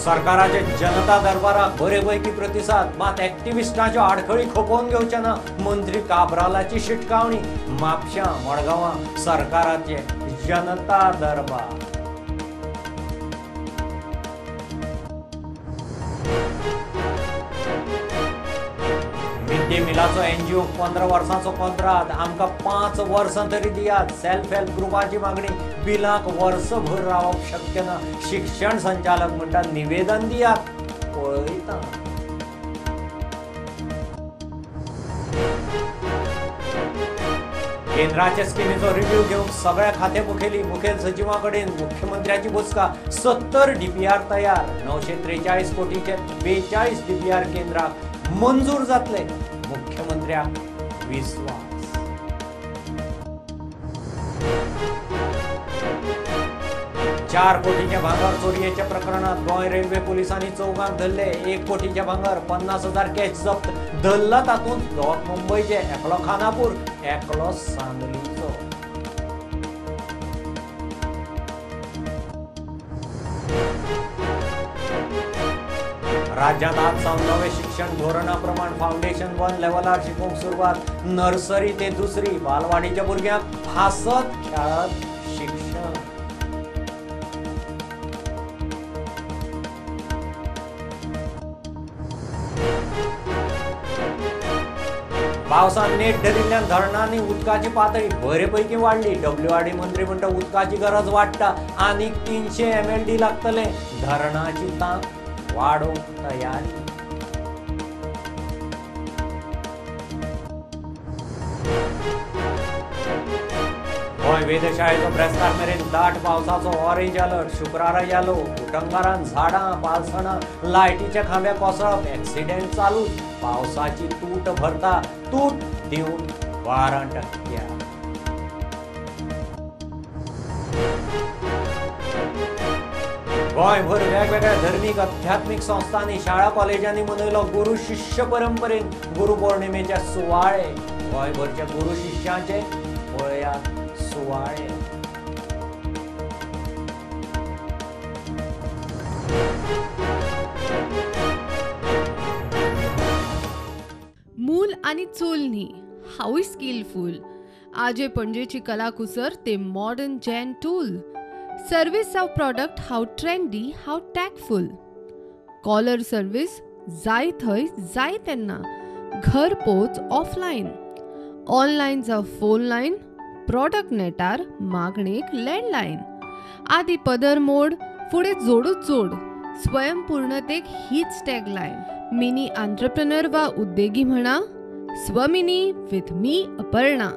सरकाराचे जनता दरबाराक बरेपैकी प्रतिसाद, मात ॲक्टिव्हिस्टांच्यो आडखळी खपोवन घेवचे ना. मंत्री काब्रालाची शिटकावणी. म्हापशां मडगांवां सरकाराचे जनता दरबार. मिड डे मिलाचो एनजीओ 15 वर्सांचो कंत्राट. आमकां 5 वर्सां तरी दियात. सेल्फ हेल्प ग्रुपाची मागणी. बिलाक वर्सभर रावप शक्य ना. शिक्षण संचालक म्हणटा निवेदन दियात. पळयता. केंद्राचे स्किमीचो रिव्ह्यू घेवंक सगळ्या खाते मुखेल सचिवांकडेन मुख्यमंत्र्याची बसका. 70 डीपीआर तयार. 943 कोटीचे 42 डीपीआर केंद्राक मंजूर जातले. मुख्यमंत्र्याक विश्वास. चार कोटीचे भांगर चोरयेच्या प्रकरणात गोंय रेल्वे पोलिसांनी 4 धरले. 1 कोटीचे भांगर 50,000 कॅश जप्त. धरला तातूंत 2 मुंबईचे, एकलो खानापूर, एकलो सांगलीचो. राज्यात आज सावन नवे शिक्षण धोरणाप्रमाण फाउंडेशन 1 लेवलार शिकोवंक सुरवात. नर्सरी ते 2री बालवाडीच्या भुरग्यांक हासत खेळत शिक्षण. पावसान नेट धरिल्ल्या धरणांनी उदकाची पातळी बरेपैकी वाडली. WRD मंत्री म्हणटा उदकाची गरज वाडटा. आनीक 300 MLD लागतले. धरणाची तांक वाडोवंक तयारी. गोंय वेधशाळेचो ब्रेस्तार मेरेन दाट पावसाचो ऑरेंज अलर्ट. शुक्रारा येलो. उटंगारान झाडां, पालसणां, लायटीचे खांबे कोसळप. एक्सिडेंट चालू. पावसाची तूट भरता. तूट दिवन 12%. गोंयभर वेगवेगळ्या धर्मीक आध्यात्मिक संस्थांनी, शाळा कॉलेजांनी मनयलो गुरु शिष्य परंपरेन गुरु पौर्णिमेचे सुवाळे. गोंयभरच्या गुरु शिष्यांचे पळयात सुवाळे. मूल आणि चूल न्ही, हाऊय स्किलफुल. आजे पणजेची कलाकुसर ते मॉडर्न जॅन tool. Service of product how trendy, how tactful. Caller service जाय थंय जाय तेन्ना. घर पोच ऑफलायन. ऑनलायन जावं फोन लायन. प्रोडक्ट नेटार मागणेक लँडलायन. आदी पदर मोड, फुडें जोडूच जोड. स्वयंपूर्णतेक हीच टॅगलायन. मिनी एंटरप्रेन्योर वा उद्देगी म्हणा. स्वमिनी विथ मी अपर्णा.